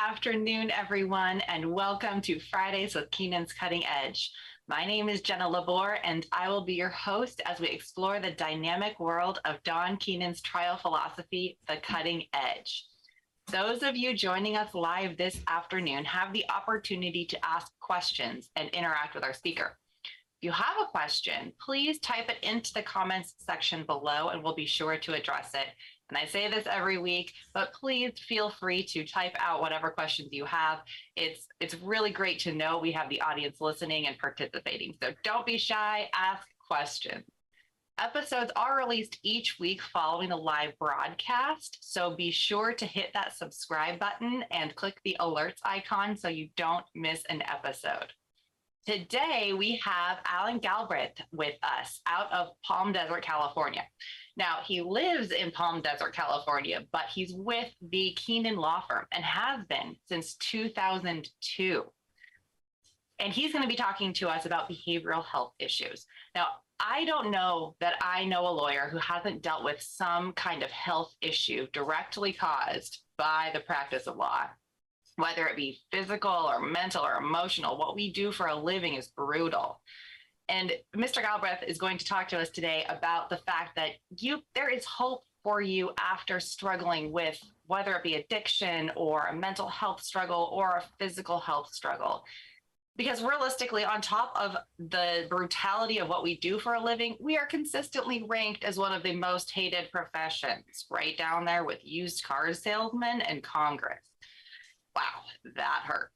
afternoon, everyone, and welcome to Fridays with Keenan's Cutting Edge. My name is Jenna and I will be your host as we explore the dynamic world of Don Keenan's trial philosophy, The Cutting Edge. Those of you joining us live this afternoon have the opportunity to ask questions and interact with our speaker. If you have a question, please type it into the comments section below and we'll be sure to address it. And I say this every week, but please feel free to type out whatever questions you have. It's really great to know we have the audience listening and participating. So don't be shy, ask questions. Episodes are released each week following the live broadcast. So be sure to hit that subscribe button and click the alerts icon so you don't miss an episode. Today, we have Allan Galbraith with us out of Palm Desert, California. Now, he lives in Palm Desert, California, but he's with the Keenan Law Firm and has been since 2002. And he's going to be talking to us about behavioral health issues. Now, I don't know that I know a lawyer who hasn't dealt with some kind of health issue directly caused by the practice of law. Whether it be physical or mental or emotional, what we do for a living is brutal. And Mr. Galbraith is going to talk to us today about the fact that there is hope for you after struggling with whether it be addiction or a mental health struggle or a physical health struggle. Because realistically, on top of the brutality of what we do for a living, we are consistently ranked as one of the most hated professions, right down there with used car salesmen and Congress. Wow, that hurts.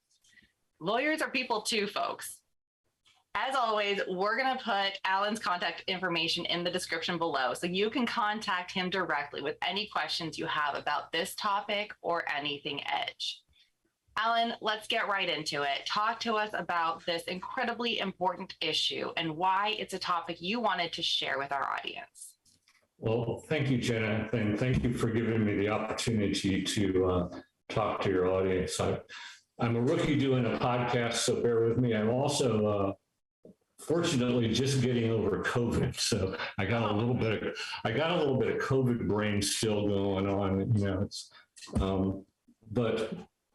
Lawyers are people too, folks. As always, we're going to put Allan's contact information in the description below so you can contact him directly with any questions you have about this topic or anything Edge. Allan, let's get right into it. Talk to us about this incredibly important issue and why it's a topic you wanted to share with our audience. Well, thank you, Jenna, and thank you for giving me the opportunity to talk to your audience. I'm a rookie doing a podcast, so bear with me. I'm also fortunately just getting over COVID, so I got a little bit of COVID brain still going on. You know, but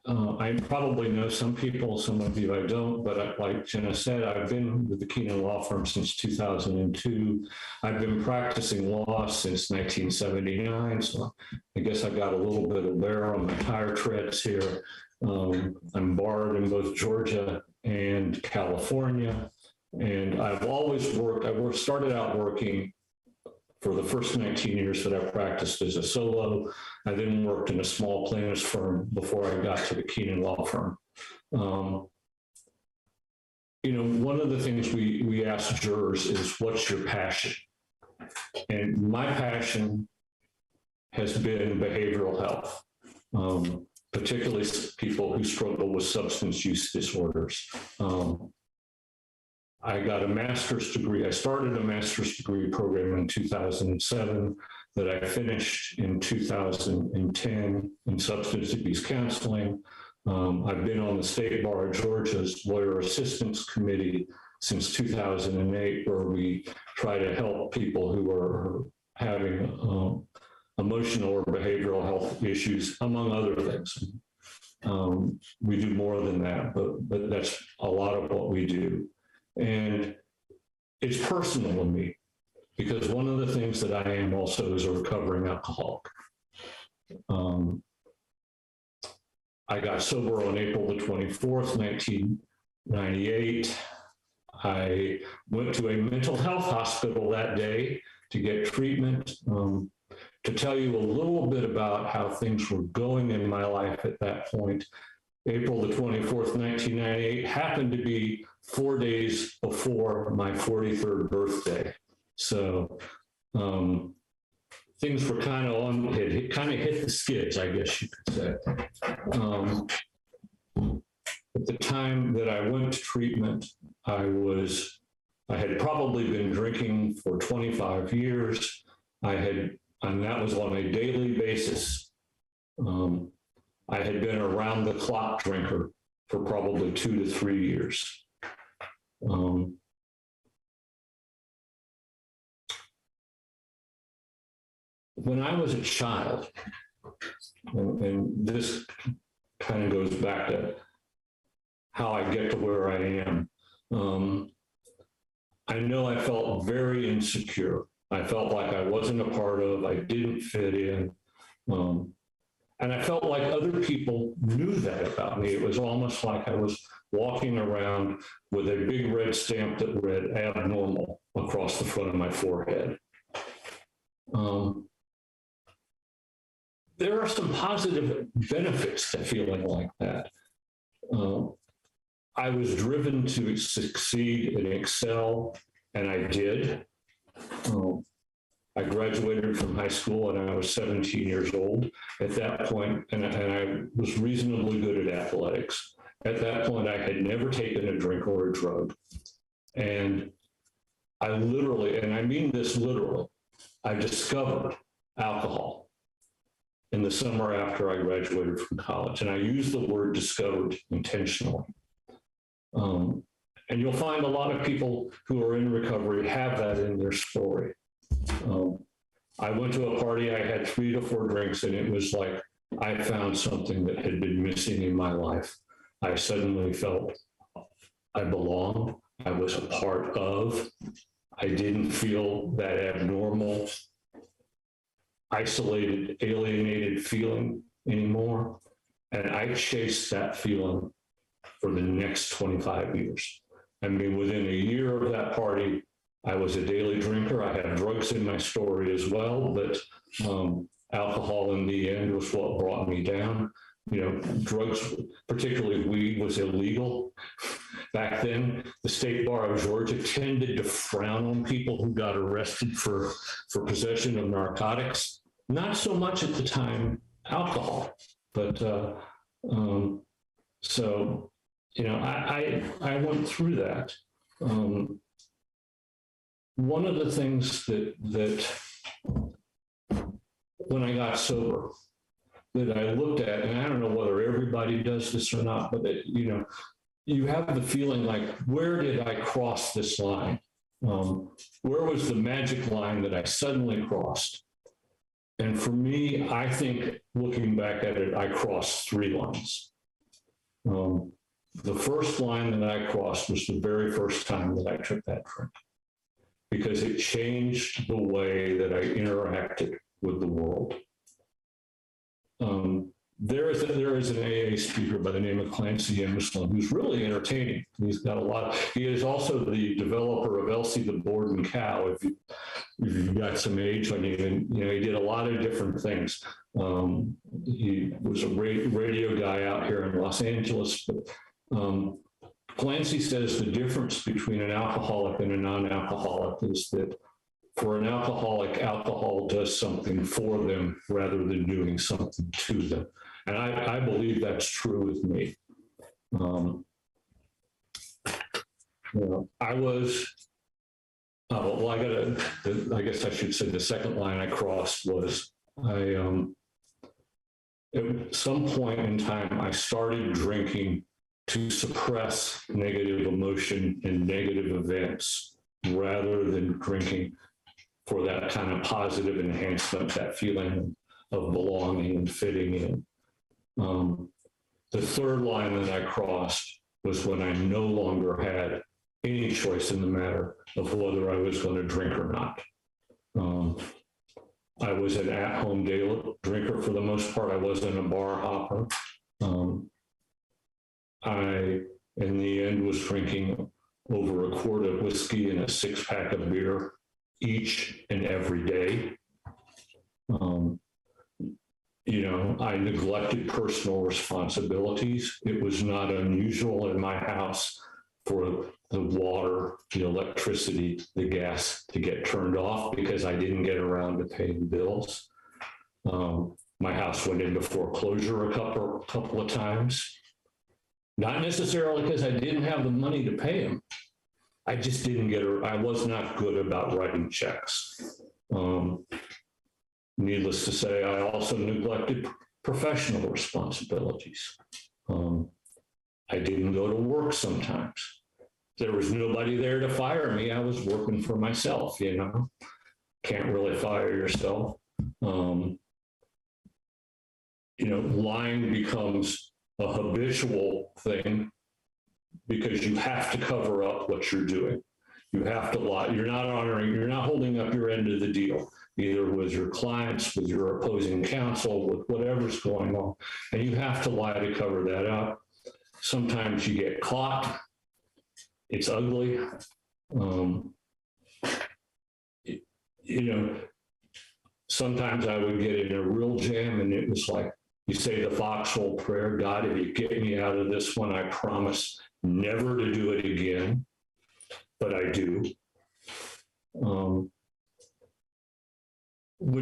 I probably know some people, some of you I don't. But like Jenna said, I've been with the Keenan Law Firm since 2002. I've been practicing law since 1979, so I guess I got a little bit of wear on my tire treads here. I'm barred in both Georgia and California, and I've always worked. I started out working for the first 19 years that I practiced as a solo. I then worked in a small plaintiff's firm before I got to the Keenan Law Firm. You know, one of the things we ask jurors is, what's your passion? And my passion has been behavioral health, particularly people who struggle with substance use disorders. I got a master's degree. I started a master's degree program in 2007 that I finished in 2010 in substance abuse counseling. I've been on the State Bar of Georgia's Lawyer Assistance Committee since 2008, where we try to help people who are having emotional or behavioral health issues, among other things. We do more than that, but that's a lot of what we do. And it's personal to me, because one of the things that I am also is a recovering alcoholic. I got sober on April the 24th, 1998. I went to a mental health hospital that day to get treatment. To tell you a little bit about how things were going in my life at that point, April the 24th, 1998 happened to be 4 days before my 43rd birthday. So things were kind of it kind of hit the skids, I guess you could say. At the time that I went to treatment, I had probably been drinking for 25 years. And that was on a daily basis. I had been a round-the-clock drinker for probably 2 to 3 years. When I was a child, and this kind of goes back to how I get to where I am. I know I felt very insecure. I felt like I wasn't a part of, I didn't fit in. And I felt like other people knew that about me. It was almost like I was walking around with a big red stamp that read abnormal across the front of my forehead. There are some positive benefits to feeling like that. I was driven to succeed and excel, and I did. I graduated from high school and I was 17 years old at that point, and I was reasonably good at athletics. At that point, I had never taken a drink or a drug. And I literally, and I mean this literally, I discovered alcohol in the summer after I graduated from college. And I use the word discovered intentionally. And you'll find a lot of people who are in recovery have that in their story. I went to a party, I had 3 to 4 drinks, and it was like I found something that had been missing in my life. I suddenly felt I belonged, I was a part of, I didn't feel that abnormal, isolated, alienated feeling anymore. And I chased that feeling for the next 25 years. I mean, within a year of that party, I was a daily drinker. I had drugs in my story as well, but alcohol in the end was what brought me down. You know, drugs, particularly weed, was illegal. Back then, the State Bar of Georgia tended to frown on people who got arrested for possession of narcotics. Not so much at the time alcohol, but so, you know, I went through that. One of the things that when I got sober, that I looked at, and I don't know whether everybody does this or not, but you know, you have the feeling like, where did I cross this line? Where was the magic line that I suddenly crossed? And for me, I think looking back at it, I crossed 3 lines. The first line that I crossed was the very first time that I took that drink, because it changed the way that I interacted with the world. There is an AA speaker by the name of Clancy Emerson who's really entertaining. He's got a lot. He is also the developer of Elsie the Board and Cow. If you've got some age on you, and you know, he did a lot of different things. He was a radio guy out here in Los Angeles. But Clancy says the difference between an alcoholic and a non-alcoholic is that for an alcoholic, alcohol does something for them rather than doing something to them. And I believe that's true with me. You know, I was, well, I guess I should say the second line I crossed was at some point in time, I started drinking to suppress negative emotion and negative events rather than drinking for that kind of positive enhancement, that feeling of belonging and fitting in. The third line that I crossed was when I no longer had any choice in the matter of whether I was going to drink or not. I was an at-home daily drinker for the most part. I wasn't a bar hopper. I, in the end, was drinking over a quart of whiskey and a 6-pack of beer each and every day. You know, I neglected personal responsibilities. It was not unusual in my house for the water, the electricity, the gas to get turned off because I didn't get around to paying bills. My house went into foreclosure a couple of times. Not necessarily because I didn't have the money to pay them. I just didn't I was not good about writing checks. Needless to say, I also neglected professional responsibilities. I didn't go to work sometimes. There was nobody there to fire me. I was working for myself, you know. Can't really fire yourself. You know, lying becomes a habitual thing because you have to cover up what you're doing. You have to lie. You're not holding up your end of the deal, either with your clients, with your opposing counsel, with whatever's going on. And you have to lie to cover that up. Sometimes you get caught. It's ugly. Sometimes I would get in a real jam and it was like, you say the foxhole prayer, God, if you get me out of this one, I promise never to do it again. But I do. When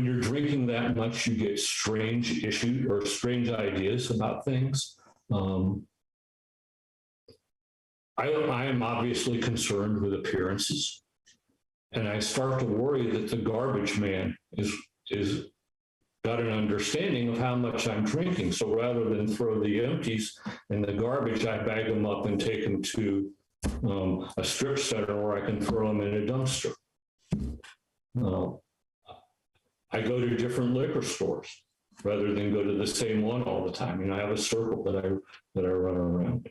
you're drinking that much, you get strange issues or strange ideas about things. I am obviously concerned with appearances, and I start to worry that the garbage man is got an understanding of how much I'm drinking. So rather than throw the empties in the garbage, I bag them up and take them to a strip center where I can throw them in a dumpster. I go to different liquor stores rather than go to the same one all the time. I have a circle that I run around.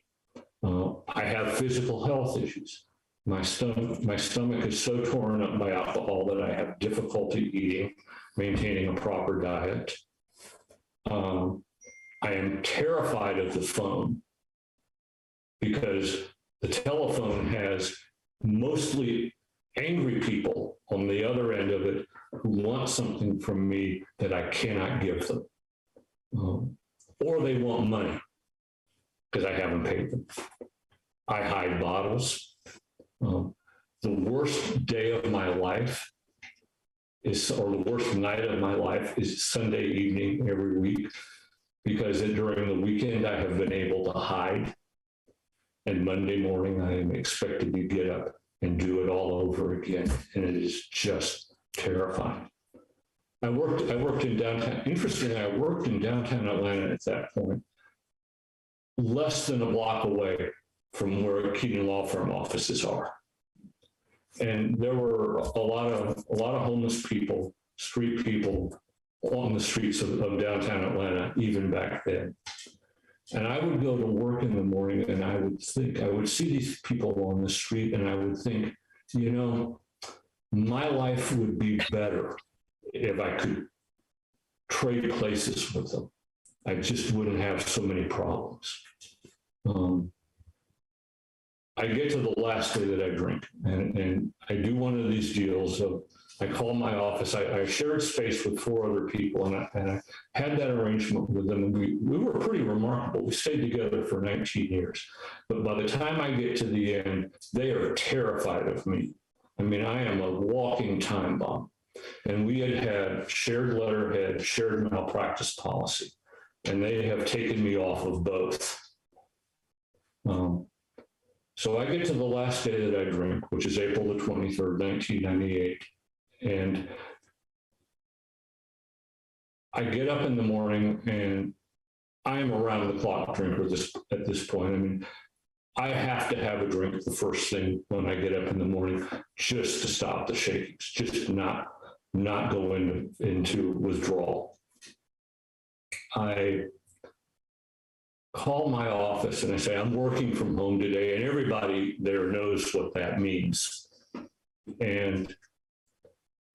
I have physical health issues. My stomach is so torn up by alcohol that I have difficulty eating, maintaining a proper diet. I am terrified of the phone because the telephone has mostly angry people on the other end of it who want something from me that I cannot give them. Or they want money because I haven't paid them. I hide bottles. The worst day of my life or the worst night of my life is Sunday evening every week, because during the weekend I have been able to hide. And Monday morning I am expected to get up and do it all over again. And it is just terrifying. I worked in downtown. Interestingly, I worked in downtown Atlanta at that point, less than a block away from where Keaton Law Firm offices are. And there were a lot of homeless people, street people on the streets of downtown Atlanta, even back then. And I would go to work in the morning and I would see these people on the street and I would think, my life would be better if I could trade places with them. I just wouldn't have so many problems. I get to the last day that I drink and I do one of these deals of, I call my office. I shared space with 4 other people and I had that arrangement with them. And we were pretty remarkable. We stayed together for 19 years. But by the time I get to the end, they are terrified of me. I mean, I am a walking time bomb. And we had shared letterhead, shared malpractice policy, and they have taken me off of both. So I get to the last day that I drink, which is April the 23rd, 1998. And I get up in the morning and I am a round the clock drinker at this point. I mean, I have to have a drink the first thing when I get up in the morning just to stop the shakings, just not go into withdrawal. I call my office and I say, I'm working from home today, and everybody there knows what that means. And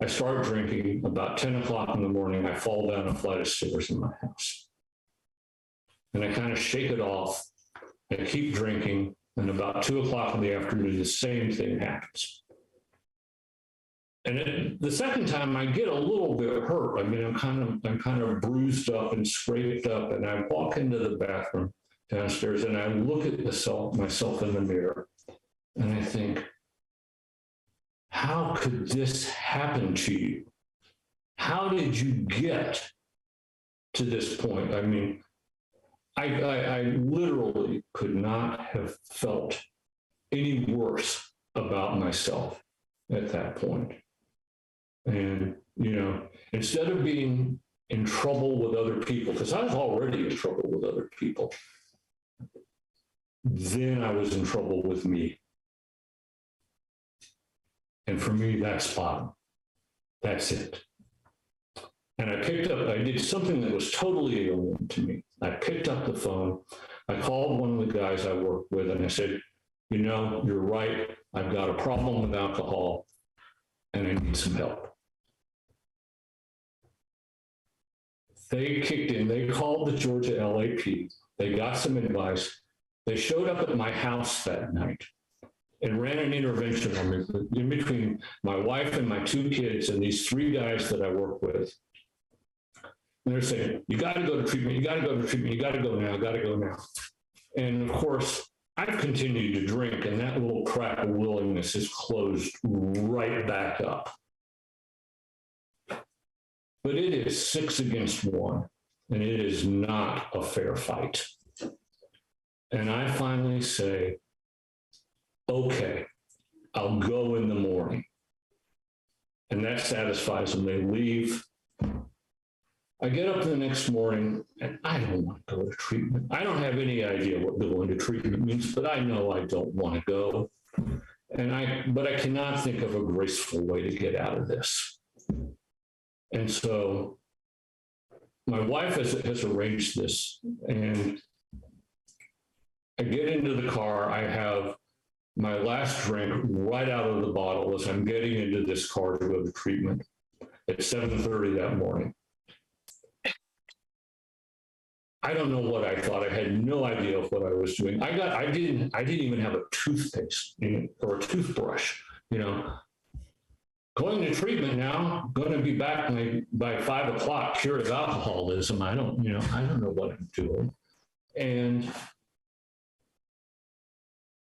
I start drinking. About 10 o'clock in the morning, I fall down a flight of stairs in my house. And I kind of shake it off. I keep drinking. And about 2 o'clock in the afternoon, the same thing happens. And the second time I get a little bit hurt. I mean, I'm kind of bruised up and scraped up, and I walk into the bathroom downstairs and I look at myself in the mirror and I think, how could this happen to you? How did you get to this point? I mean, I literally could not have felt any worse about myself at that point. And, instead of being in trouble with other people, because I was already in trouble with other people, then I was in trouble with me. And for me, that's bottom. That's it. And I did something that was totally alien to me. I picked up the phone. I called one of the guys I work with and I said, you know, you're right. I've got a problem with alcohol and I need some help. They kicked in, they called the Georgia LAP. They got some advice. They showed up at my house that night and ran an intervention on me in between my wife and my two kids and these three guys that I work with. And they're saying, you got to go to treatment, you got to go to treatment, you got to go now, got to go now. And of course, I've continued to drink, and that little crack of willingness is closed right back up. But it is 6 against 1, and it is not a fair fight. And I finally say, okay, I'll go in the morning. And that satisfies them. They leave. I get up the next morning and I don't want to go to treatment. I don't have any idea what going to treatment means, but I know I don't want to go. But I cannot think of a graceful way to get out of this. And so my wife has arranged this, and I get into the car. I have my last drink right out of the bottle as I'm getting into this car to go to treatment at 7:30 that morning. I don't know what I thought. I had no idea of what I was doing. I didn't even have a toothpaste or a toothbrush, you know. Going to treatment now, going to be back by 5 o'clock, cured of alcoholism. I don't know what I'm doing. And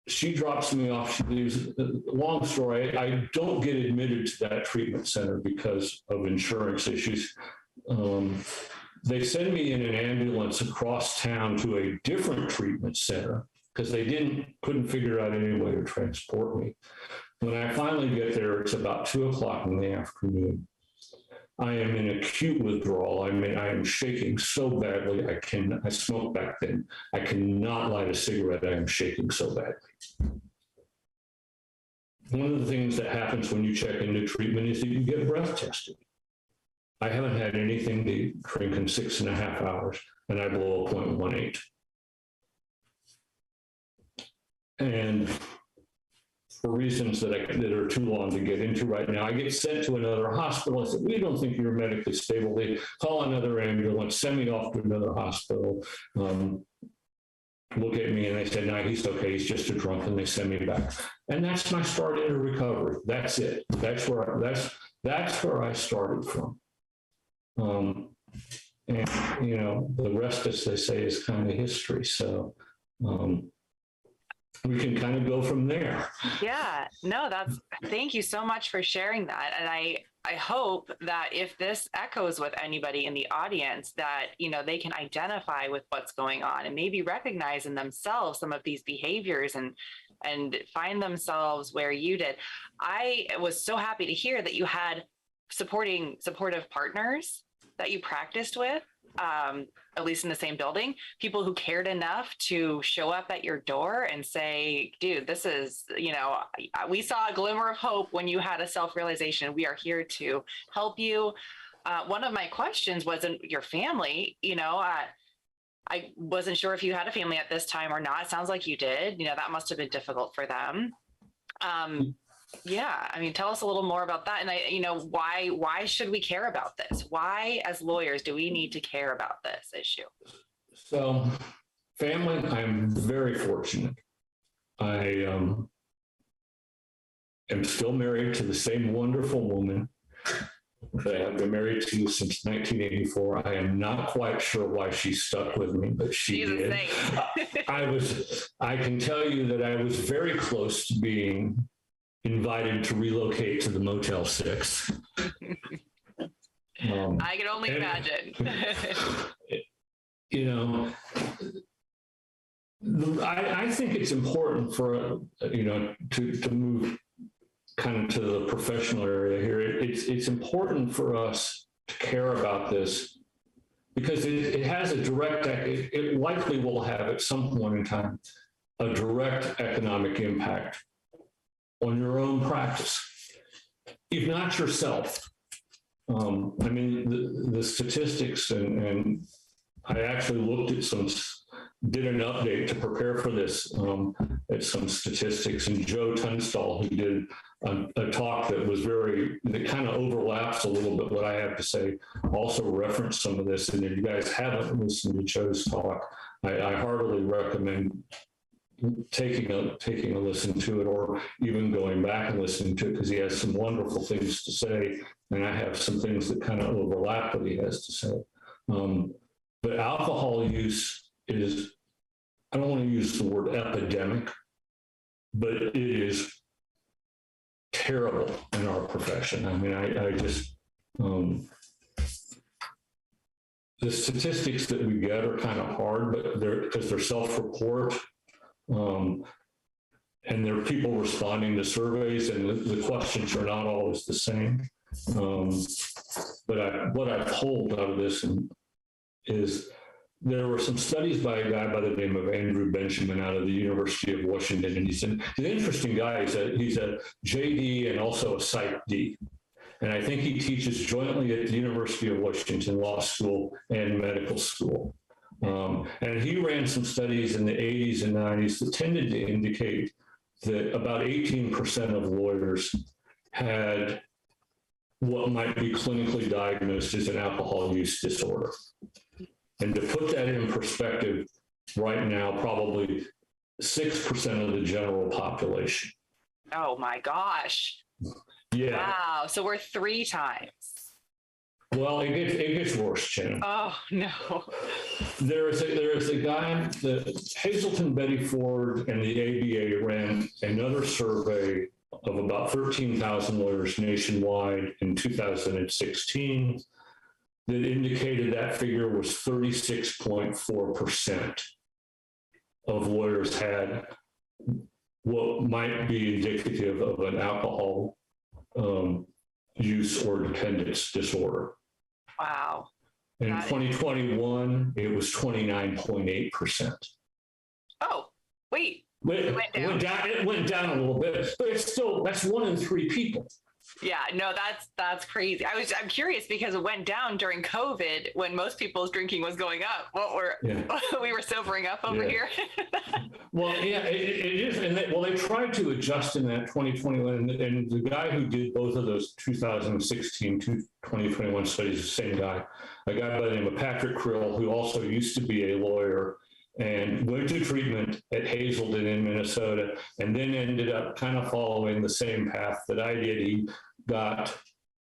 she drops me off. She leaves. Long story, I don't get admitted to that treatment center because of insurance issues. They send me in an ambulance across town to a different treatment center because they couldn't figure out any way to transport me. When I finally get there, it's about 2 o'clock in the afternoon. I am in acute withdrawal. I mean, I am shaking so badly. I smoked back then. I cannot light a cigarette. I am shaking so badly. One of the things that happens when you check into treatment is that you get breath tested. I haven't had anything to drink in 6.5 hours, and I blow a 0.18. And for reasons that are too long to get into right now, I get sent to another hospital. I said, we don't think you're medically stable. They call another ambulance, send me off to another hospital, look at me, and they said, no, he's okay. He's just a drunk, and they send me back. And that's my start into recovery. That's it. That's where I started from. And, you know, the rest, as they say, is kind of history. So we can kind of go from there. Yeah, no, thank you so much for sharing that. And I hope that if this echoes with anybody in the audience, that, you know, they can identify with what's going on and maybe recognize in themselves some of these behaviors and find themselves where you did. I was so happy to hear that you had supportive partners that you practiced with, at least in the same building, people who cared enough to show up at your door and say, dude, this is, you know, we saw a glimmer of hope when you had a self-realization. We are here to help you. One of my questions was in your family, you know, I wasn't sure if you had a family at this time or not. It sounds like you did. You know, that must have been difficult for them. Yeah, I mean, tell us a little more about that. And you know, why should we care about this? Why, as lawyers, do we need to care about this issue? So, family, I'm very fortunate. I am still married to the same wonderful woman that I have been married to since 1984. I am not quite sure why she stuck with me, but she did. I can tell you that I was very close to being invited to relocate to the Motel 6. I can only imagine. You know, I think it's important for, you know, to move kind of to the professional area here. It's important for us to care about this because it has a direct, it likely will have at some point in time, a direct economic impact on your own practice, if not yourself. I mean, the statistics, and I actually looked at did an update to prepare for this at some statistics, and Joe Tunstall, who did a talk that kind of overlaps a little bit what I have to say, also referenced some of this. And if you guys haven't listened to Joe's talk, I heartily recommend taking a listen to it, or even going back and listening to it, because he has some wonderful things to say, and I have some things that kind of overlap what he has to say. But alcohol use is, I don't want to use the word epidemic, but it is terrible in our profession. I mean, I just, the statistics that we get are kind of hard, but because they're self-report, and there are people responding to surveys, and the questions are not always the same. But what I've pulled out of this is there were some studies by a guy by the name of Andrew Benjamin out of the University of Washington, and he's an interesting guy. He's a JD and also a Psych D. And I think he teaches jointly at the University of Washington Law School and Medical School. And he ran some studies in the 80s and 90s that tended to indicate that about 18% of lawyers had what might be clinically diagnosed as an alcohol use disorder. And to put that in perspective, right now, probably 6% of the general population. Oh my gosh. Yeah. Wow. So we're 3 times. Well, it gets worse, Jenna. Oh no. There is a guy, the Hazelton, Betty Ford, and the ABA ran another survey of about 13,000 lawyers nationwide in 2016 that indicated that figure was 36.4% of lawyers had what might be indicative of an alcohol use or dependence disorder. Wow. In 2021, it was 29.8%. Oh, wait. It went down a little bit, but it's still, that's 1 in 3 people. Yeah, no, that's crazy. I'm curious because it went down during COVID when most people's drinking was going up. We were sobering up over here. Well, yeah, it is. And they tried to adjust in that 2021. And the guy who did both of those 2016 to 2021 studies, the same guy, a guy by the name of Patrick Krill, who also used to be a lawyer and went to treatment at Hazelton in Minnesota, and then ended up kind of following the same path that I did. He got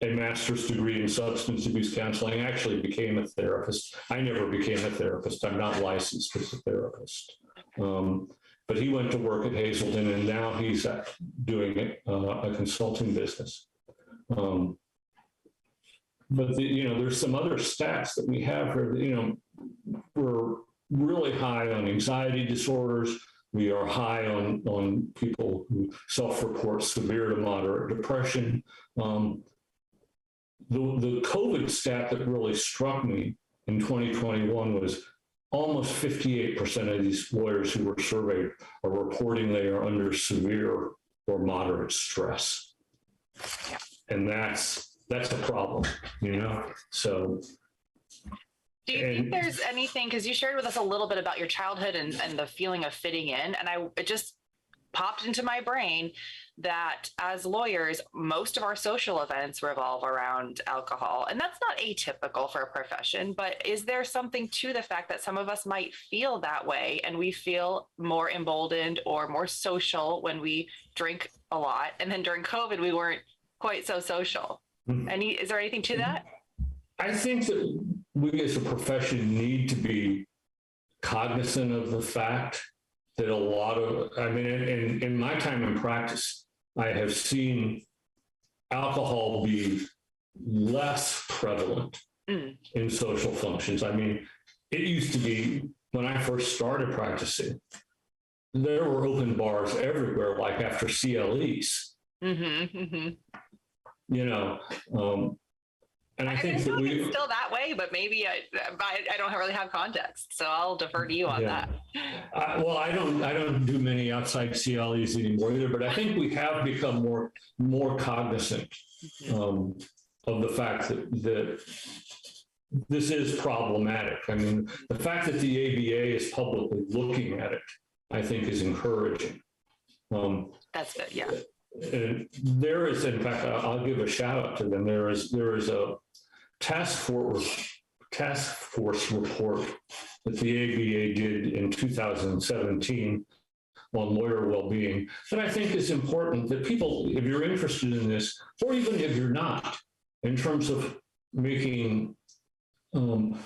a master's degree in substance abuse counseling, actually became a therapist. I never became a therapist. I'm not licensed as a therapist. But he went to work at Hazelton, and now he's doing a consulting business. But there's some other stats that we have here. We're really high on anxiety disorders. We are high on people who self-report severe to moderate depression. The COVID stat that really struck me in 2021 was almost 58% of these lawyers who were surveyed are reporting they are under severe or moderate stress. And that's a problem, So do you think there's anything, because you shared with us a little bit about your childhood and the feeling of fitting in, and it just popped into my brain that as lawyers, most of our social events revolve around alcohol, and that's not atypical for a profession, but is there something to the fact that some of us might feel that way and we feel more emboldened or more social when we drink a lot, and then during COVID, we weren't quite so social? Is there anything to that? I think that we as a profession need to be cognizant of the fact that in my time in practice, I have seen alcohol be less prevalent in social functions. I mean, it used to be, when I first started practicing, there were open bars everywhere, like after CLEs. And I think that it's still that way, but maybe I don't really have context, so I'll defer to you on that. Well, I don't do many outside CLEs anymore either, but I think we have become more cognizant of the fact that this is problematic. I mean, the fact that the ABA is publicly looking at it, I think, is encouraging. That's good, yeah. And there is, in fact, I'll give a shout out to them. There is a task force report that the ABA did in 2017 on lawyer well-being that I think is important, that people, if you're interested in this, or even if you're not, in terms of making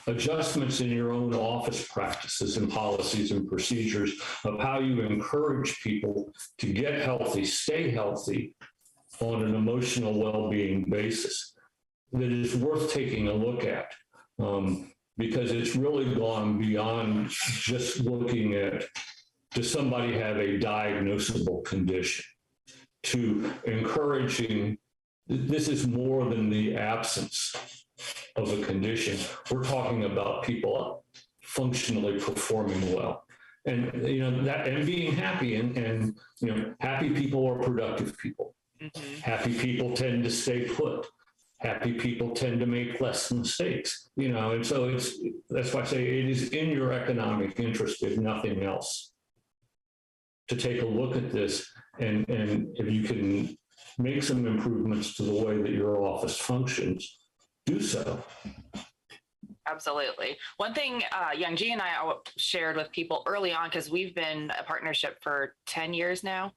adjustments in your own office practices and policies and procedures of how you encourage people to get healthy, stay healthy on an emotional well-being basis, that is worth taking a look at, because it's really gone beyond just looking at, does somebody have a diagnosable condition, to encouraging, this is more than the absence of a condition. We're talking about people functionally performing well. And, that, and being happy, and happy people are productive people. Mm-hmm. Happy people tend to stay put. Happy people tend to make less mistakes, and so that's why I say it is in your economic interest, if nothing else, to take a look at this, and if you can make some improvements to the way that your office functions, do so. Absolutely. One thing Young G and I shared with people early on, because we've been a partnership for 10 years now.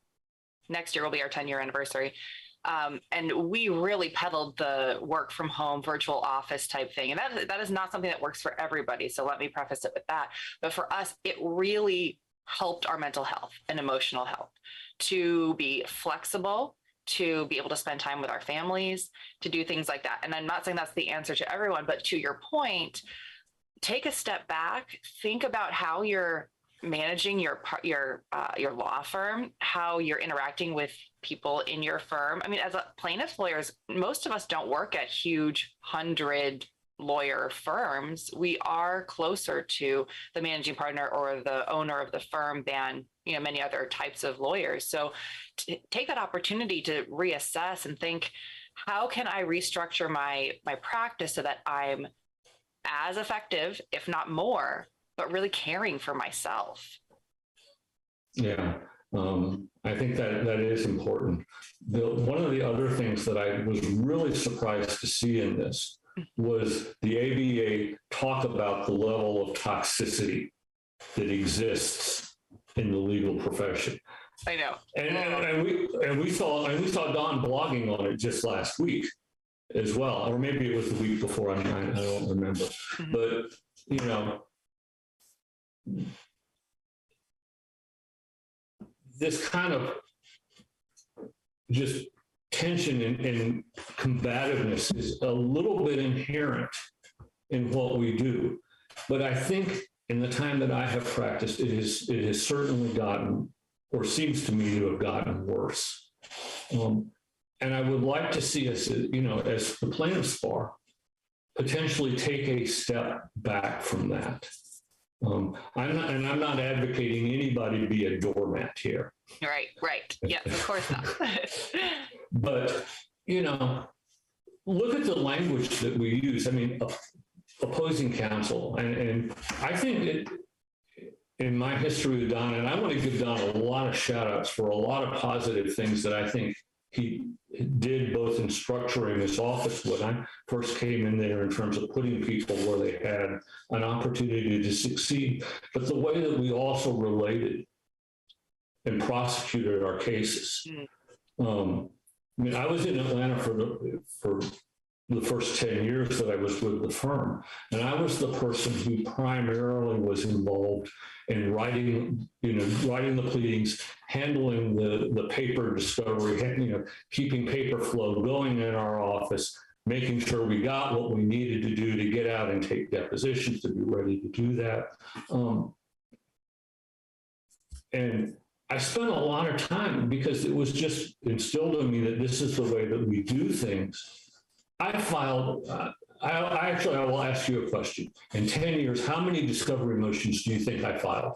Next year will be our 10-year anniversary. And we really peddled the work from home, virtual office type thing. And that is not something that works for everybody. So let me preface it with that. But for us, it really helped our mental health and emotional health to be flexible, to be able to spend time with our families, to do things like that. And I'm not saying that's the answer to everyone, but to your point, take a step back, think about how you're managing your law firm, how you're interacting with people in your firm. I mean, as plaintiff lawyers, most of us don't work at huge 100 lawyer firms. We are closer to the managing partner or the owner of the firm than many other types of lawyers. So take that opportunity to reassess and think, how can I restructure my practice so that I'm as effective, if not more, but really caring for myself? Yeah, I think that is important. One of the other things that I was really surprised to see in this was the ABA talk about the level of toxicity that exists in the legal profession. I know. And we saw Don blogging on it just last week as well, or maybe it was the week before. I don't remember. Mm-hmm. But this kind of just tension and combativeness is a little bit inherent in what we do. But I think in the time that I have practiced, it has certainly gotten, or seems to me to have gotten, worse. And I would like to see us, as the plaintiffs' bar, potentially take a step back from that. I'm not advocating anybody be a doormat here. Right. Yeah, of course not. But, look at the language that we use. I mean, opposing counsel. And I think in my history with Don, and I want to give Don a lot of shout outs for a lot of positive things that I think he did, both in structuring his office when I first came in there, in terms of putting people where they had an opportunity to succeed, but the way that we also related and prosecuted our cases. I was in Atlanta for the first 10 years that I was with the firm, and I was the person who primarily was involved in writing the pleadings, handling the paper discovery, keeping paper flow going in our office, making sure we got what we needed to do to get out and take depositions, to be ready to do that. And I spent a lot of time, because it was just instilled in me that this is the way that we do things. I filed, I will ask you a question. In 10 years, how many discovery motions do you think I filed?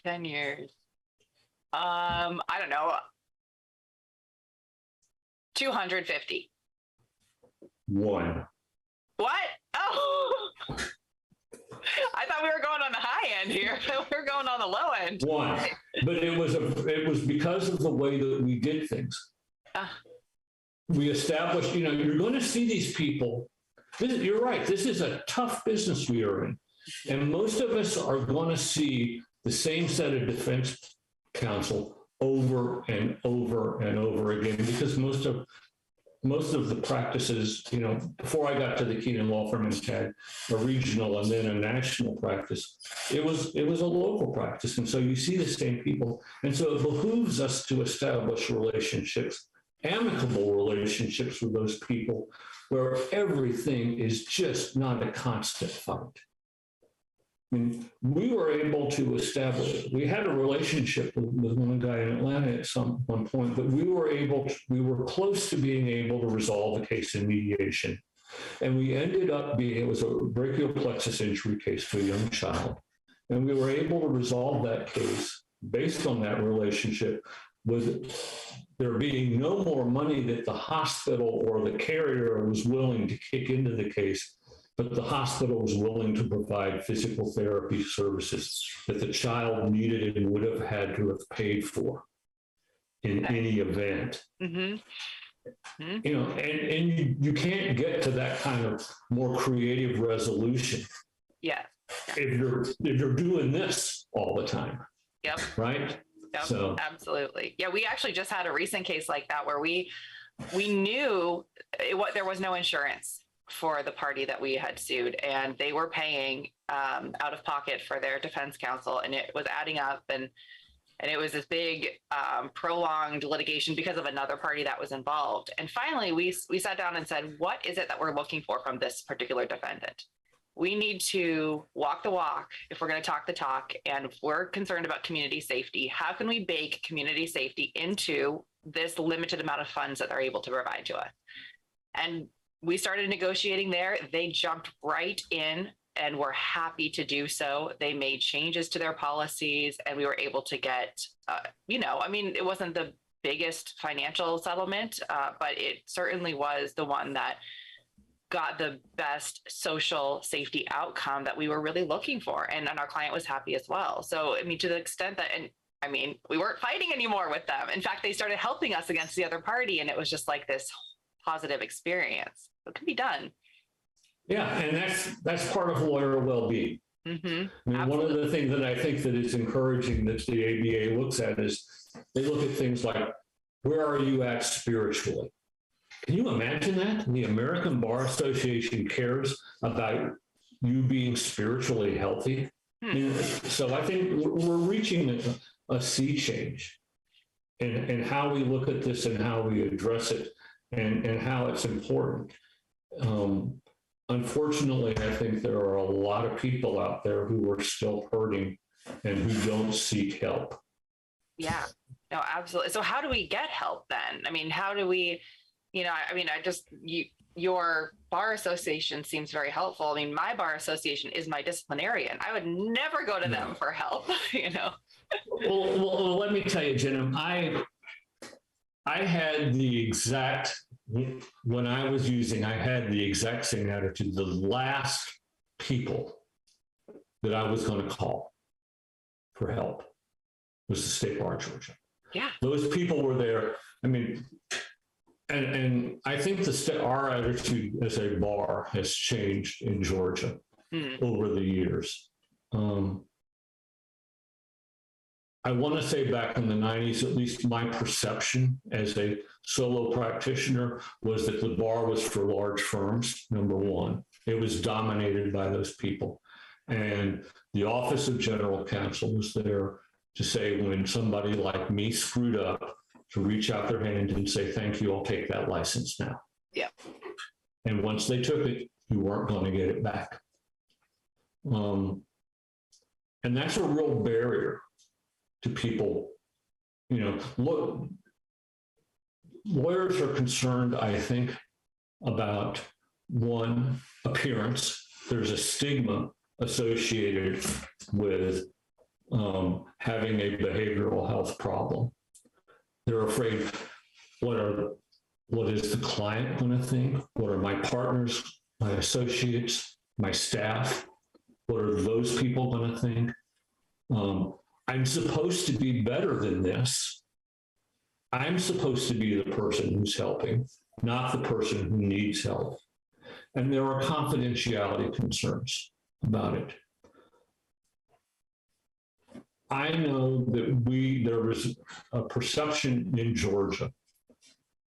10 years. I don't know. 250. One. What? Oh, I thought we were going on the high end here. We were going on the low end. One. But it was because of the way that we did things. We established, you're going to see these people. You're right. This is a tough business we are in. And most of us are going to see the same set of defense counsel over and over and over again, because most of the practices, before I got to the Keenan Law Firm and had a regional and then a national practice, it was a local practice. And so you see the same people. And so it behooves us to establish relationships, amicable relationships with those people where everything is just not a constant fight. I mean, we were able to establish, we had a relationship with one guy in Atlanta at one point, but we were close to being able to resolve the case in mediation. And we ended up it was a brachial plexus injury case to a young child. And we were able to resolve that case based on that relationship, with there being no more money that the hospital or the carrier was willing to kick into the case, but the hospital was willing to provide physical therapy services that the child needed and would have had to have paid for in any event. Mm-hmm. Mm-hmm. And you can't get to that kind of more creative resolution. Yeah. If you're doing this all the time. Yep. Right? Yep. So absolutely. Yeah, we actually just had a recent case like that where we knew there was no insurance for the party that we had sued, and they were paying out of pocket for their defense counsel, and it was adding up, and it was this big prolonged litigation because of another party that was involved. And finally, we sat down and said, what is it that we're looking for from this particular defendant? We need to walk the walk if we're going to talk the talk, and if we're concerned about community safety, how can we bake community safety into this limited amount of funds that they're able to provide to us? And we started negotiating there. They jumped right in and were happy to do so. They made changes to their policies, and we were able to get, it wasn't the biggest financial settlement, but it certainly was the one that got the best social safety outcome that we were really looking for. And our client was happy as well. So, to the extent that, we weren't fighting anymore with them. In fact, they started helping us against the other party. And it was just like this positive experience. It can be done. Yeah, and that's part of lawyer well-being. Mm-hmm. One of the things that I think that is encouraging that the ABA looks at is they look at things like, where are you at spiritually? Can you imagine that? The American Bar Association cares about you being spiritually healthy. So I think we're reaching a sea change in how we look at this and how we address it and how it's important. Unfortunately, I think there are a lot of people out there who are still hurting and who don't seek help. Yeah, no, absolutely. So how do we get help then? How do we, your bar association seems very helpful. My bar association is my disciplinarian. I would never go to them for help, Well, let me tell you, Jenna, I had the exact, when I was using, I had the exact same attitude. The last people that I was going to call for help was the State Bar of Georgia. Yeah. Those people were there. And I think our attitude as a bar has changed in Georgia over the years. I want to say back in the 90s, at least my perception as a solo practitioner was that the bar was for large firms, number one. It was dominated by those people. And the Office of General Counsel was there to say when somebody like me screwed up, to reach out their hand and say, thank you, I'll take that license now. Yeah. And once they took it, you weren't going to get it back. And that's a real barrier to people. Look, lawyers are concerned, I think, about one, appearance. There's a stigma associated with having a behavioral health problem. They're afraid, what are What is the client going to think? What are my partners, my associates, my staff? What are those people going to think? I'm supposed to be better than this. I'm supposed to be the person who's helping, not the person who needs help. And there are confidentiality concerns about it. I know that there was a perception in Georgia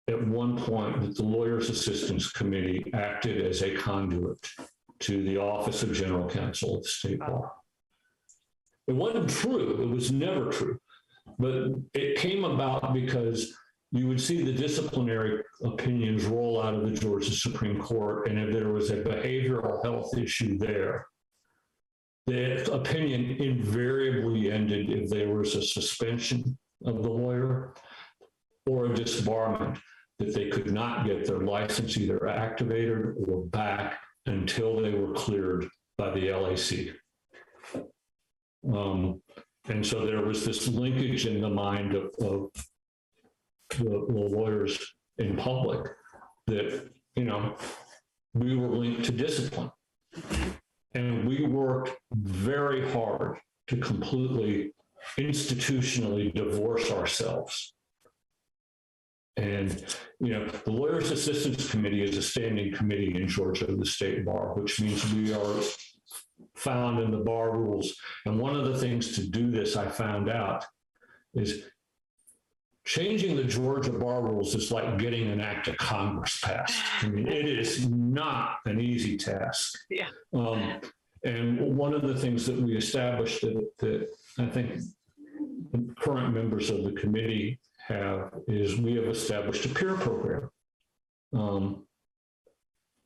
at one point that the Lawyers Assistance Committee acted as a conduit to the Office of General Counsel of the State Bar. It wasn't true. It was never true. But it came about because you would see the disciplinary opinions roll out of the Georgia Supreme Court, and if there was a behavioral health issue there, the opinion invariably ended if there was a suspension of the lawyer or a disbarment, that they could not get their license either activated or back until they were cleared by the LAC. And so there was this linkage in the mind of the lawyers in public that, we were linked to discipline. And we worked very hard to completely institutionally divorce ourselves. And, the Lawyers Assistance Committee is a standing committee in Georgia of the State Bar, which means we are found in the bar rules. And one of the things to do this, I found out, is changing the Georgia bar rules is like getting an act of Congress passed. I mean, it is not an easy task. Yeah. And one of the things that we established that I think current members of the committee have is we have established a peer program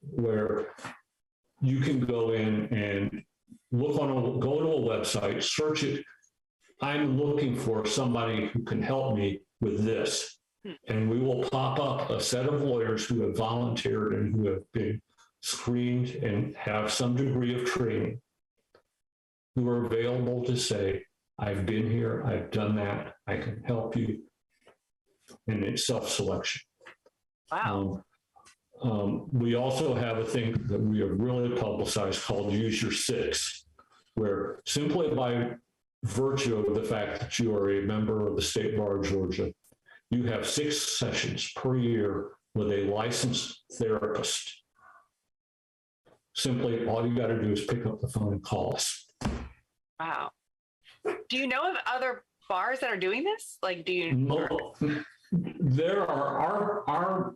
where you can go in and go to a website, search it. I'm looking for somebody who can help me with this. And we will pop up a set of lawyers who have volunteered and who have been screened and have some degree of training, who are available to say, I've been here, I've done that, I can help you. And it's self-selection. Wow. We also have a thing that we have really publicized called Use Your Six, where simply by virtue of the fact that you are a member of the State Bar of Georgia, you have 6 sessions per year with a licensed therapist. Simply, all you got to do is pick up the phone and call us. Wow. Do you know of other bars that are doing this? Like, do you? There are our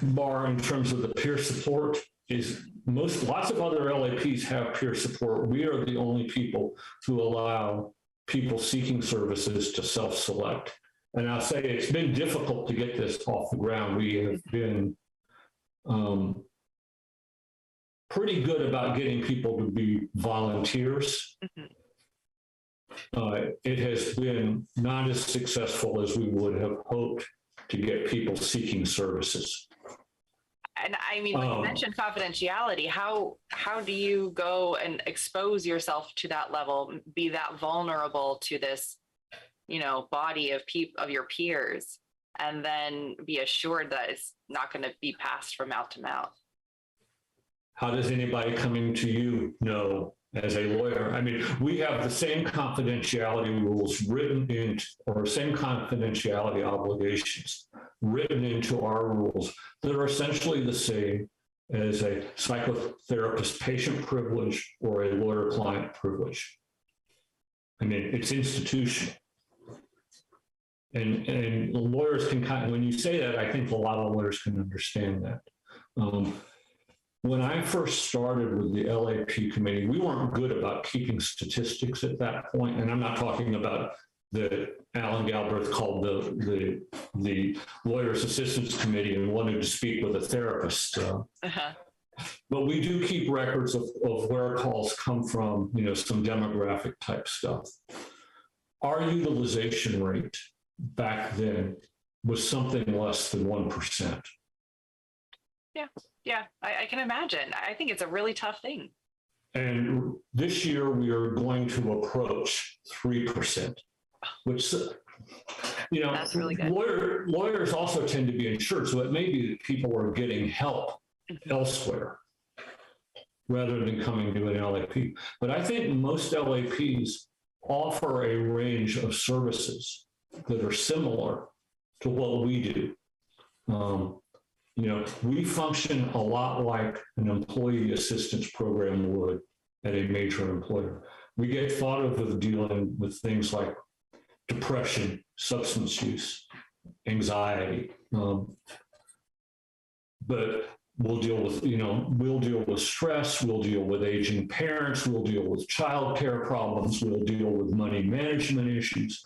bar in terms of the peer support is lots of other LAPs have peer support. We are the only people who allow people seeking services to self-select. And I'll say it's been difficult to get this off the ground. We have been pretty good about getting people to be volunteers. It has been not as successful as we would have hoped to get people seeking services. And I mean, when you mentioned confidentiality, how do you go and expose yourself to that level, be that vulnerable to this, body of your peers, and then be assured that it's not going to be passed from mouth to mouth? How does anybody coming to you know as a lawyer? I mean, we have the same confidentiality rules written into, or same confidentiality obligations written into our rules that are essentially the same as a psychotherapist patient privilege or a lawyer client privilege. I mean, it's institutional. And lawyers can when you say that, I think a lot of lawyers can understand that. When I first started with the LAP committee, we weren't good about keeping statistics at that point. And I'm not talking about the Allan Galbraith called the Lawyers Assistance Committee and wanted to speak with a therapist. But we do keep records of where calls come from, some demographic type stuff. Our utilization rate back then was something less than 1%. Yeah, I can imagine. I think it's a really tough thing. And this year we are going to approach 3%, which That's really good. Lawyers also tend to be insured, so it may be that people are getting help elsewhere rather than coming to an LAP. But I think most LAPs offer a range of services that are similar to what we do. We function a lot like an employee assistance program would at a major employer. We get thought of as dealing with things like depression, substance use, anxiety, but we'll deal with stress, we'll deal with aging parents, we'll deal with childcare problems, we'll deal with money management issues.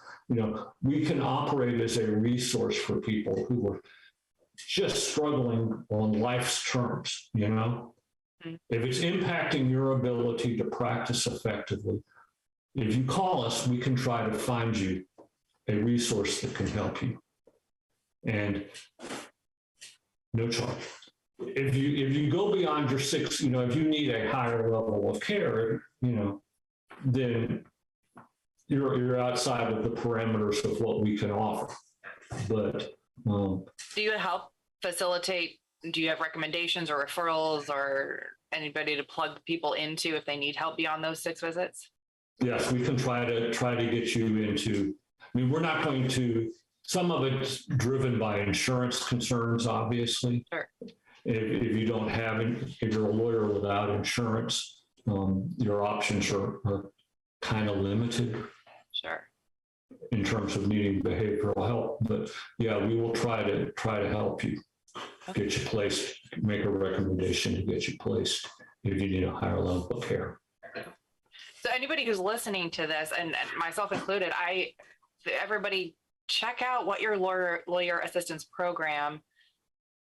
We can operate as a resource for people who are just struggling on life's terms, If it's impacting your ability to practice effectively, if you call us, we can try to find you a resource that can help you. And no charge. If you go beyond your if you need a higher level of care, then you're outside of the parameters of what we can offer. But do you help facilitate? Do you have recommendations or referrals or anybody to plug people into if they need help beyond those 6 visits? Yes, we can try to get you into. We're not going to. Some of it's driven by insurance concerns, obviously. Sure. If you don't have if you're a lawyer without insurance, your options are kind of limited. Sure. In terms of needing behavioral help, but yeah, we will try to help you, get you placed, make a recommendation to get you placed if you need a higher level of care. So anybody who's listening to this, and myself included, everybody check out what your lawyer assistance program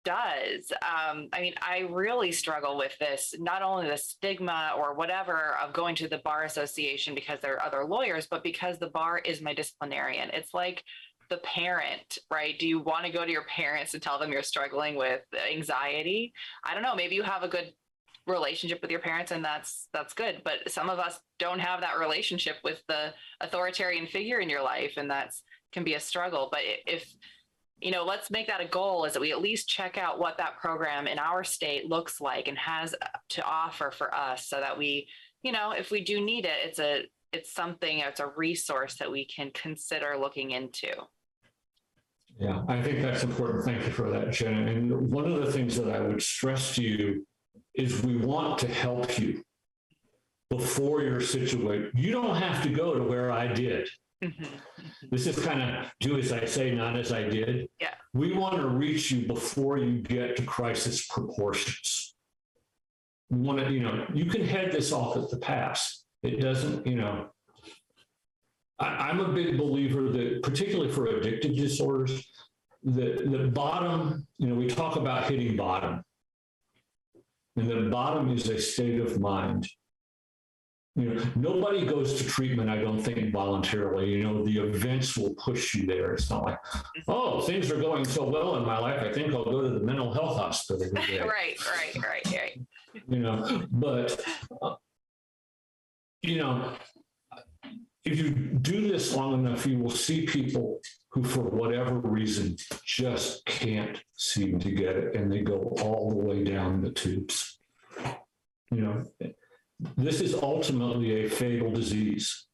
does. I really struggle with this, not only the stigma or whatever of going to the bar association because there are other lawyers, but because the bar is my disciplinarian. It's like the parent, right? Do you want to go to your parents and tell them you're struggling with anxiety? I don't know. Maybe you have a good relationship with your parents and that's good. But some of us don't have that relationship with the authoritarian figure in your life, and can be a struggle. But if let's make that a goal, is that we at least check out what that program in our state looks like and has to offer for us, so that we, if we do need it, it's a resource that we can consider looking into. Yeah, I think that's important. Thank you for that, Jenna. And one of the things that I would stress to you is we want to help you before you're situated. You don't have to go to where I did. Mm-hmm. This is kind of do as I say, not as I did. Yeah. We want to reach you before you get to crisis proportions. We want to, you can head this off at the pass. It doesn't, I'm a big believer that, particularly for addictive disorders, the bottom, we talk about hitting bottom. And the bottom is a state of mind. Nobody goes to treatment, I don't think, voluntarily. The events will push you there. It's not like, oh, things are going so well in my life, I think I'll go to the mental health hospital today. Right. But, if you do this long enough, you will see people who, for whatever reason, just can't seem to get it, and they go all the way down the tubes. This is ultimately a fatal disease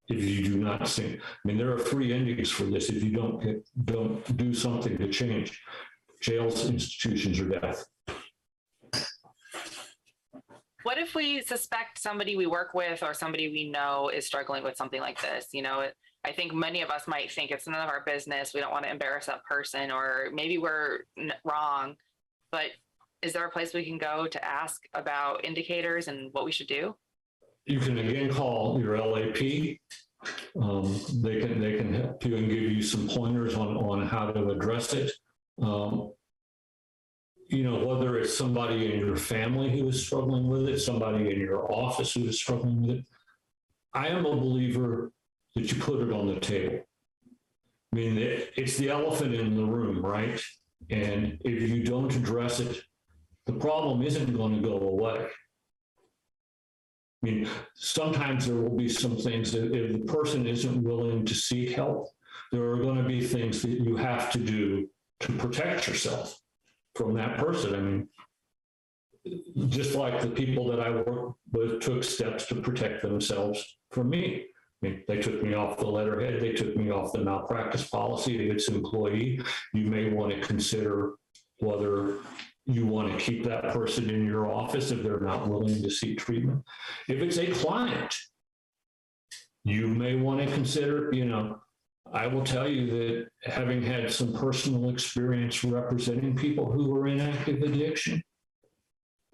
if you do not see. There are 3 endings for this if you don't do something to change: jails, institutions, or death. What if we suspect somebody we work with or somebody we know is struggling with something like this? I think many of us might think it's none of our business. We don't want to embarrass that person, or maybe we're wrong. But is there a place we can go to ask about indicators and what we should do? You can again call your LAP. They can help you and give you some pointers on how to address it. Whether it's somebody in your family who is struggling with it, somebody in your office who is struggling with it. I am a believer that you put it on the table. It's the elephant in the room, right? And if you don't address it, the problem isn't going to go away. Sometimes there will be some things that if the person isn't willing to seek help, there are going to be things that you have to do to protect yourself from that person. I mean, just like the people that I work with took steps to protect themselves from me. I mean, they took me off the letterhead. They took me off the malpractice policy of its employee. You may want to consider whether you want to keep that person in your office if they're not willing to seek treatment. If it's a client, you may want to consider, I will tell you that having had some personal experience representing people who are in active addiction,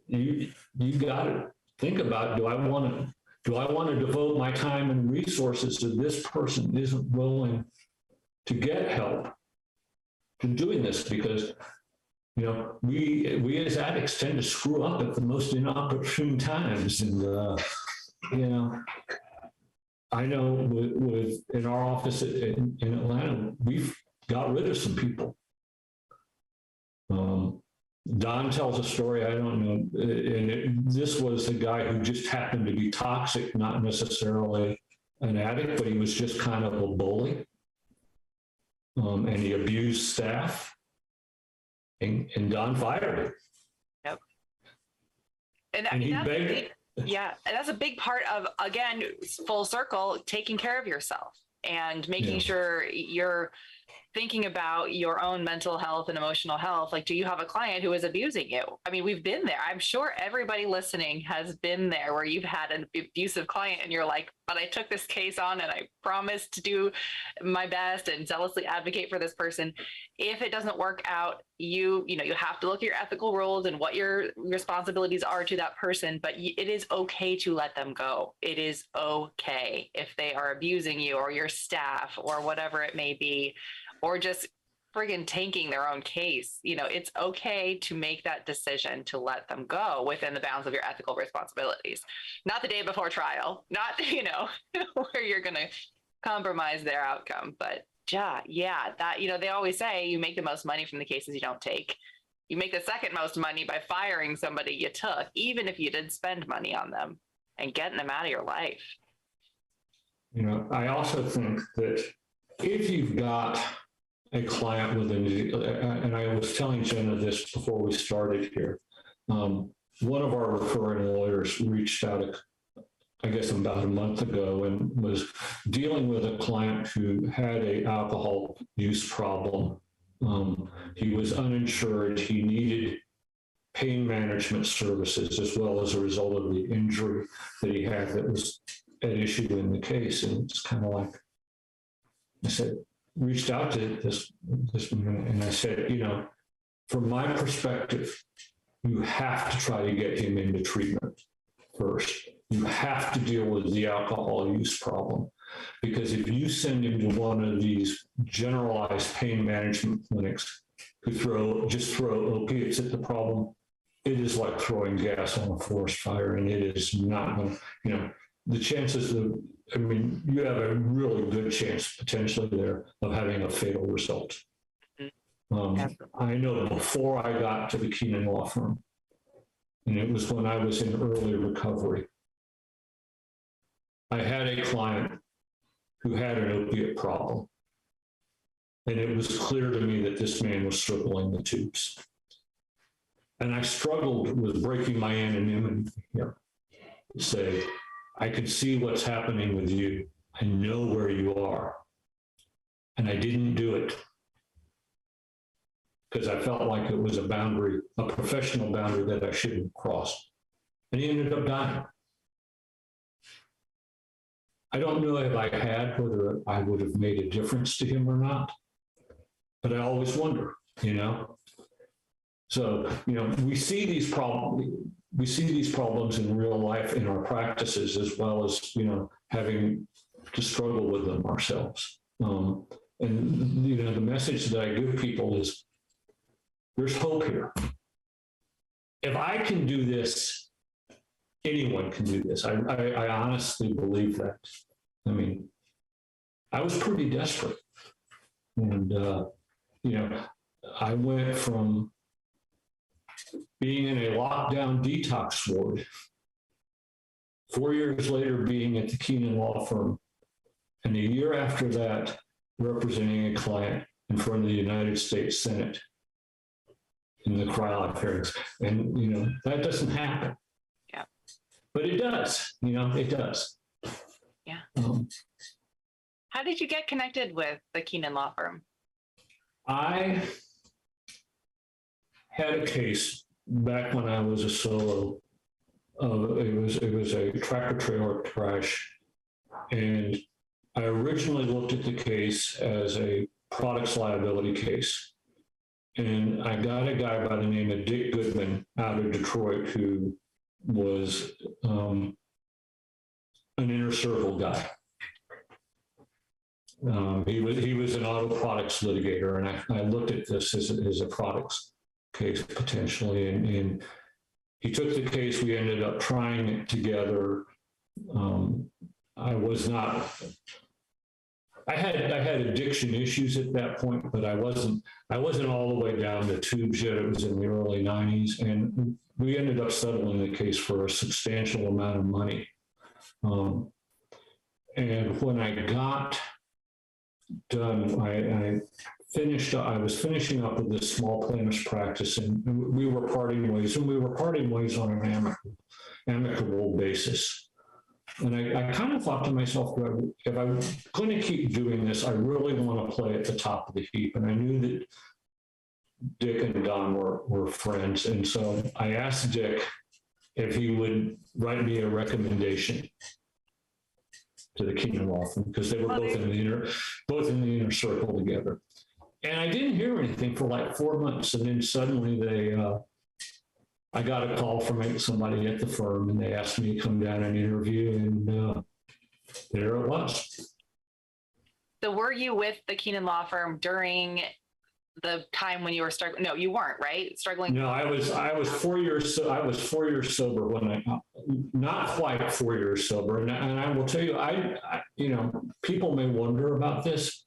you got to think about, do I want to devote my time and resources if this person isn't willing to get help to doing this? Because we as addicts tend to screw up at the most inopportune times, and I know with in our office in Atlanta, we've got rid of some people. Don tells a story, I don't know, and this was a guy who just happened to be toxic, not necessarily an addict, but he was just kind of a bully. And he abused staff, and Don fired him. Yep. And he begged. Yeah, and that's a big part of, again, full circle, taking care of yourself and making sure you're thinking about your own mental health and emotional health. Like, do you have a client who is abusing you? I mean, we've been there. I'm sure everybody listening has been there where you've had an abusive client and you're like, but I took this case on and I promised to do my best and zealously advocate for this person. If it doesn't work out, you have to look at your ethical rules and what your responsibilities are to that person, but it is okay to let them go. It is okay if they are abusing you or your staff or whatever it may be, or just friggin' tanking their own case. It's okay to make that decision to let them go within the bounds of your ethical responsibilities. Not the day before trial, not, where you're going to compromise their outcome. But that, they always say you make the most money from the cases you don't take. You make the second most money by firing somebody you took, even if you did spend money on them, and getting them out of your life. I also think that if you've got a client with and I was telling Jenna this before we started here, one of our referring lawyers reached out, I guess about a month ago, and was dealing with a client who had an alcohol use problem. He was uninsured. He needed pain management services as well as a result of the injury that he had that was at issue in the case. And it's kind of like, I said, reached out to this man, and I said, from my perspective, you have to try to get him into treatment first. You have to deal with the alcohol use problem, because if you send him to one of these generalized pain management clinics who just throw opiates at the problem, it is like throwing gas on a forest fire, and it is not going to, the chances of, you have a really good chance potentially there of having a fatal result. I know before I got to the Keenan Law Firm, and it was when I was in early recovery, I had a client who had an opiate problem. And it was clear to me that this man was circling the tubes. And I struggled with breaking my anonymity here to say, I could see what's happening with you. I know where you are. And I didn't do it because I felt like it was a boundary, a professional boundary that I shouldn't cross. And he ended up dying. I don't know if I had, whether I would have made a difference to him or not, but I always wonder, So, we see these problems in real life in our practices, as well as, having to struggle with them ourselves. And, the message that I give people is there's hope here. If I can do this, anyone can do this. I honestly believe that. I was pretty desperate. And, I went from being in a lockdown detox ward, 4 years later being at the Keenan Law Firm, and a year after that representing a client in front of the United States Senate in the Krylak hearings. And, that doesn't happen. Yeah. But it does, it does. Yeah. Um, How did you get connected with the Keenan Law Firm? I had a case back when I was a solo. It was a tractor trailer crash, and I originally looked at the case as a products liability case. And I got a guy by the name of Dick Goodman out of Detroit who was an inner circle guy. He was an auto products litigator, and I looked at this as a products case potentially, and he took the case. We ended up trying it together. I had addiction issues at that point, but I wasn't all the way down to tubes yet. It was in the early 90s, and we ended up settling the case for a substantial amount of money. And when I got done, I was finishing up with this small plaintiff's practice, and we were parting ways, on an amicable basis. And I kind of thought to myself, if I'm going to keep doing this, I really want to play at the top of the heap. And I knew that Dick and Don were friends. And so I asked Dick if he would write me a recommendation to the Keenan Law Firm, because they were both in the inner circle together. And I didn't hear anything for like 4 months. And then suddenly I got a call from somebody at the firm, and they asked me to come down and interview, and there it was. So were you with the Keenan Law Firm during the time when you were struggling? No, you weren't, right? Struggling. No, I was 4 years. I was 4 years sober when not quite 4 years sober. And I will tell you, I people may wonder about this.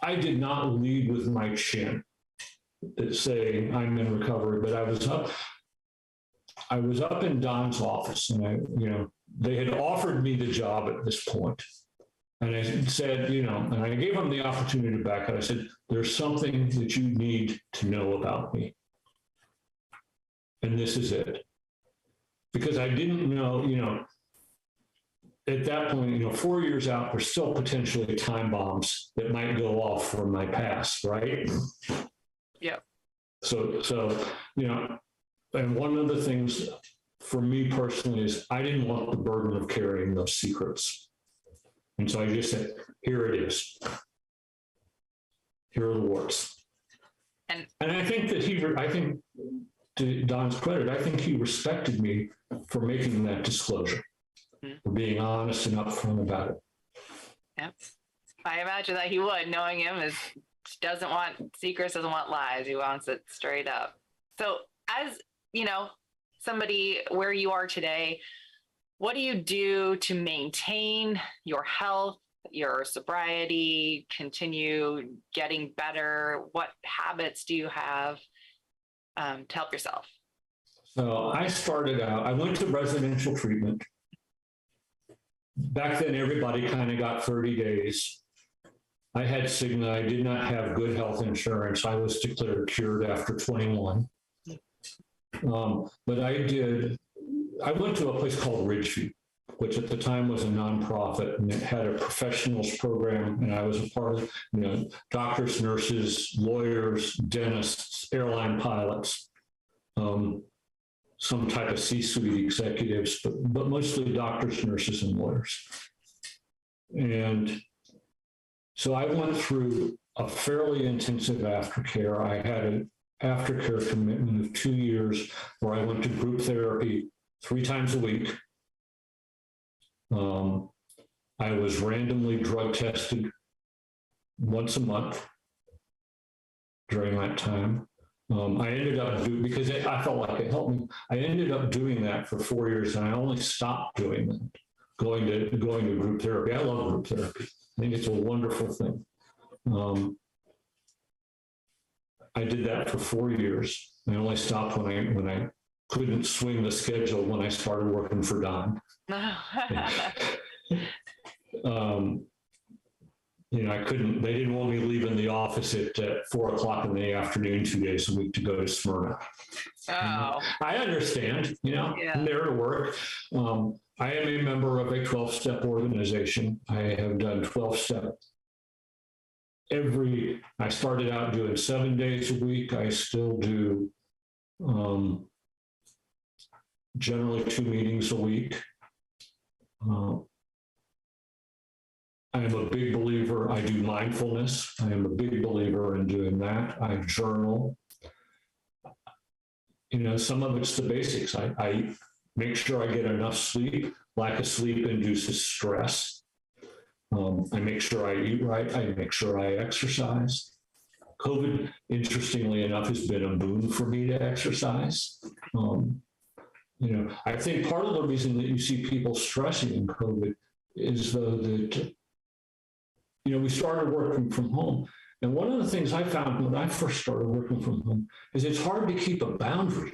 I did not lead with my chin saying I'm in recovery, but I was up in Don's office, and they had offered me the job at this point. And I said, and I gave them the opportunity to back out. I said, there's something that you need to know about me. And this is it. Because I didn't know, at that point, 4 years out, there's still potentially time bombs that might go off from my past, right? Yeah. So, and one of the things for me personally is I didn't want the burden of carrying those secrets. And so I just said, here it is. Here are the warts. And I think that to Don's credit, I think he respected me for making that disclosure, for being honest and upfront about it. Yep. I imagine that he would, knowing him, doesn't want secrets, doesn't want lies. He wants it straight up. So as somebody where you are today, what do you do to maintain your health, your sobriety, continue getting better? What habits do you have to help yourself? So I started out, I went to residential treatment. Back then, everybody kind of got 30 days. I had Cigna. I did not have good health insurance. I was declared cured after 21. But I went to a place called Ridgeview, which at the time was a nonprofit, and it had a professionals program. And I was a part of, doctors, nurses, lawyers, dentists, airline pilots, some type of C-suite executives, but mostly doctors, nurses, and lawyers. And so I went through a fairly intensive aftercare. I had an aftercare commitment of 2 years where I went to group therapy 3 times a week. I was randomly drug tested once a month during that time. I ended up because I felt like it helped me. I ended up doing that for 4 years, and I only stopped doing that, going to group therapy. I love group therapy. I think it's a wonderful thing. I did that for 4 years. I only stopped when I couldn't swing the schedule when I started working for Don. they didn't want me leaving the office at 4:00 in the afternoon, 2 days a week to go to Smyrna. Oh, I understand, Yeah. I'm there to work. I am a member of a 12-step organization. I have done 12-step I started out doing 7 days a week. I still do generally 2 meetings a week. I am a big believer. I do mindfulness. I am a big believer in doing that. I journal. Some of it's the basics. I make sure I get enough sleep. Lack of sleep induces stress. I make sure I eat right. I make sure I exercise. COVID, interestingly enough, has been a boon for me to exercise. I think part of the reason that you see people stressing in COVID is though that, we started working from home. And one of the things I found when I first started working from home is it's hard to keep a boundary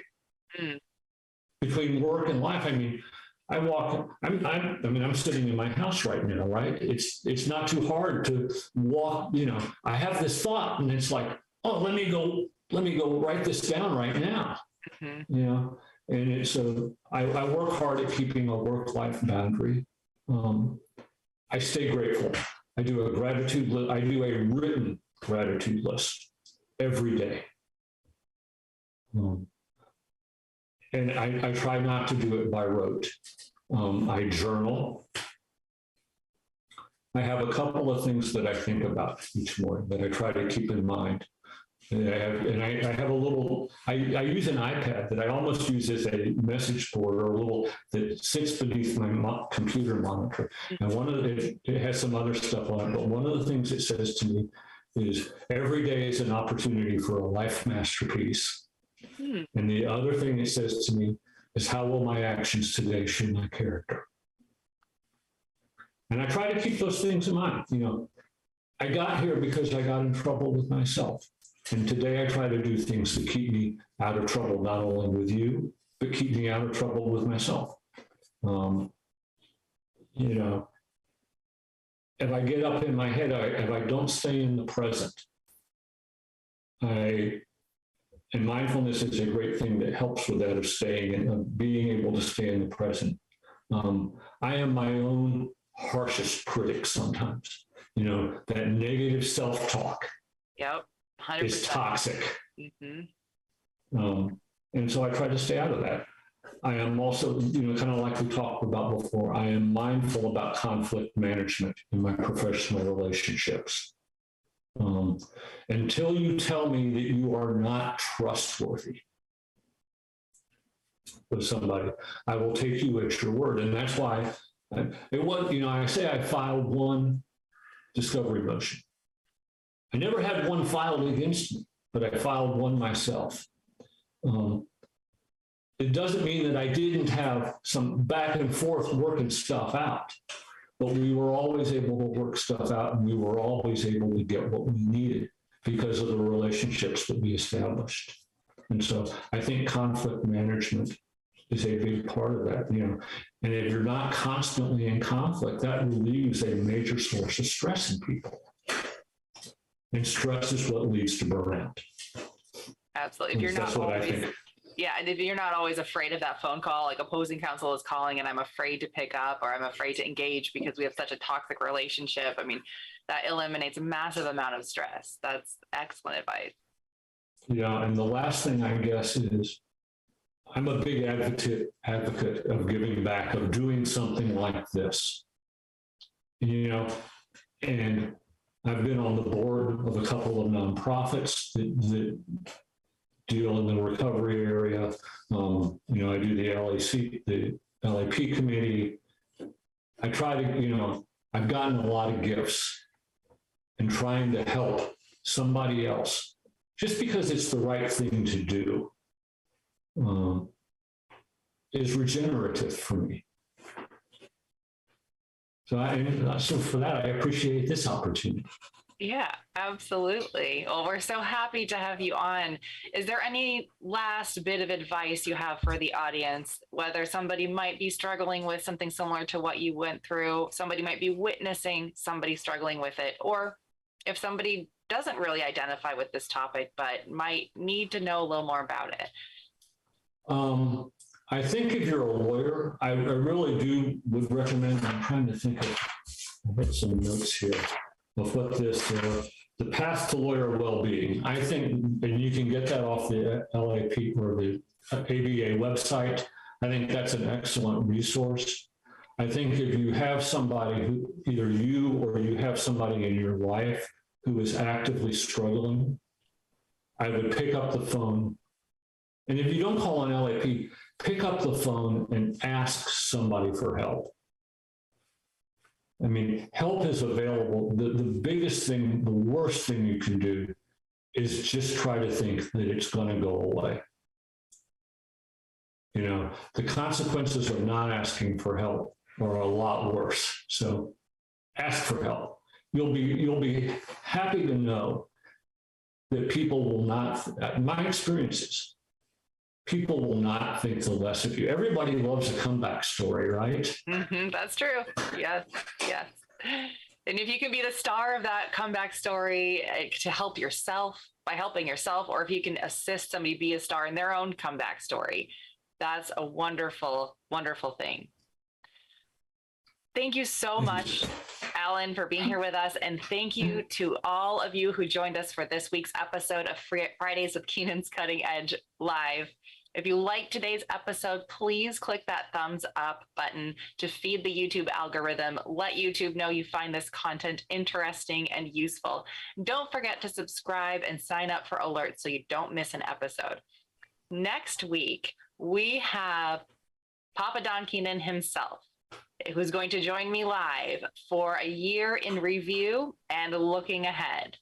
between work and life. I mean, I'm sitting in my house right now, right? It's not too hard to walk, I have this thought and it's like, oh, let me go write this down right now. And so I work hard at keeping a work-life boundary. I stay grateful. I do a written gratitude list every day. And I try not to do it by rote. I journal. I have a couple of things that I think about each morning that I try to keep in mind. And I have a little, I use an iPad that I almost use as a message board or a little that sits beneath my computer monitor. And it has some other stuff on it, but one of the things it says to me is every day is an opportunity for a life masterpiece. And the other thing it says to me is how will my actions today shape my character? And I try to keep those things in mind. I got here because I got in trouble with myself. And today I try to do things that keep me out of trouble, not only with you, but keep me out of trouble with myself. If I get up in my head, if I don't stay in the present, and mindfulness is a great thing that helps with that, of staying and being able to stay in the present. I am my own harshest critic sometimes. That negative self-talk. Yep. 100%. Is toxic. And so I try to stay out of that. I am also, kind of like we talked about before, I am mindful about conflict management in my professional relationships. Until you tell me that you are not trustworthy with somebody, I will take you at your word. And that's why I say I filed one discovery motion. I never had one filed against me, but I filed one myself. It doesn't mean that I didn't have some back and forth working stuff out, but we were always able to work stuff out, and we were always able to get what we needed because of the relationships that we established. And so I think conflict management is a big part of that, and if you're not constantly in conflict, that relieves a major source of stress in people. And stress is what leads to burnout. Absolutely. If you're not always, and if you're not always afraid of that phone call, like opposing counsel is calling and I'm afraid to pick up or I'm afraid to engage because we have such a toxic relationship, I mean, that eliminates a massive amount of stress. That's excellent advice. Yeah, and the last thing, I guess, is I'm a big advocate of giving back, of doing something like this. And I've been on the board of a couple of nonprofits that deal in the recovery area. I do the LAP committee. I try to, I've gotten a lot of gifts in trying to help somebody else just because it's the right thing to do is regenerative for me. So for that, I appreciate this opportunity. Yeah, absolutely. Well, we're so happy to have you on. Is there any last bit of advice you have for the audience, whether somebody might be struggling with something similar to what you went through, somebody might be witnessing somebody struggling with it, or if somebody doesn't really identify with this topic, but might need to know a little more about it? I think if you're a lawyer, I really would recommend, I'm trying to think of, I've got some notes here of what the path to lawyer well-being. I think, and you can get that off the LAP or the ABA website. I think that's an excellent resource. I think if you have somebody who, either you or you have somebody in your life who is actively struggling, I would pick up the phone. And if you don't call an LAP, pick up the phone and ask somebody for help. I mean, help is available. The biggest thing, the worst thing you can do is just try to think that it's going to go away. You know, the consequences of not asking for help are a lot worse. So ask for help. You'll be happy to know that people will not, my experiences, people will not think the less of you. Everybody loves a comeback story, right? Mm-hmm, that's true. Yes, yes. And if you can be the star of that comeback story to help yourself by helping yourself, or if you can assist somebody be a star in their own comeback story, that's a wonderful, wonderful thing. Thank you so much, Allan, for being here with us. And thank you to all of you who joined us for this week's episode of Fridays with Keenan's Cutting Edge Live. If you liked today's episode, please click that thumbs up button to feed the YouTube algorithm. Let YouTube know you find this content interesting and useful. Don't forget to subscribe and sign up for alerts so you don't miss an episode. Next week, we have Papa Don Keenan himself, who's going to join me live for a year in review and looking ahead.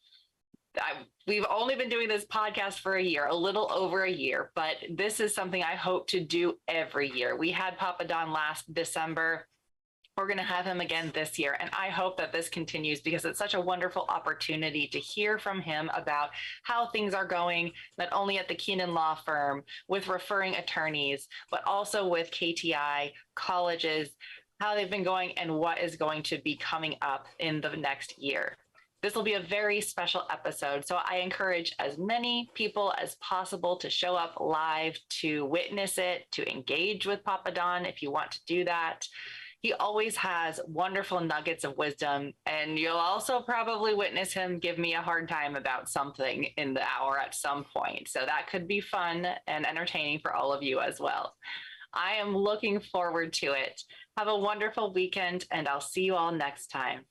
We've only been doing this podcast for a year, a little over a year, but this is something I hope to do every year. We had Papa Don last December. We're going to have him again this year. And I hope that this continues because it's such a wonderful opportunity to hear from him about how things are going, not only at the Keenan Law Firm with referring attorneys, but also with KTI, colleges, how they've been going and what is going to be coming up in the next year. This will be a very special episode, so I encourage as many people as possible to show up live, to witness it, to engage with Papa Don if you want to do that. He always has wonderful nuggets of wisdom, and you'll also probably witness him give me a hard time about something in the hour at some point. So that could be fun and entertaining for all of you as well. I am looking forward to it. Have a wonderful weekend, and I'll see you all next time.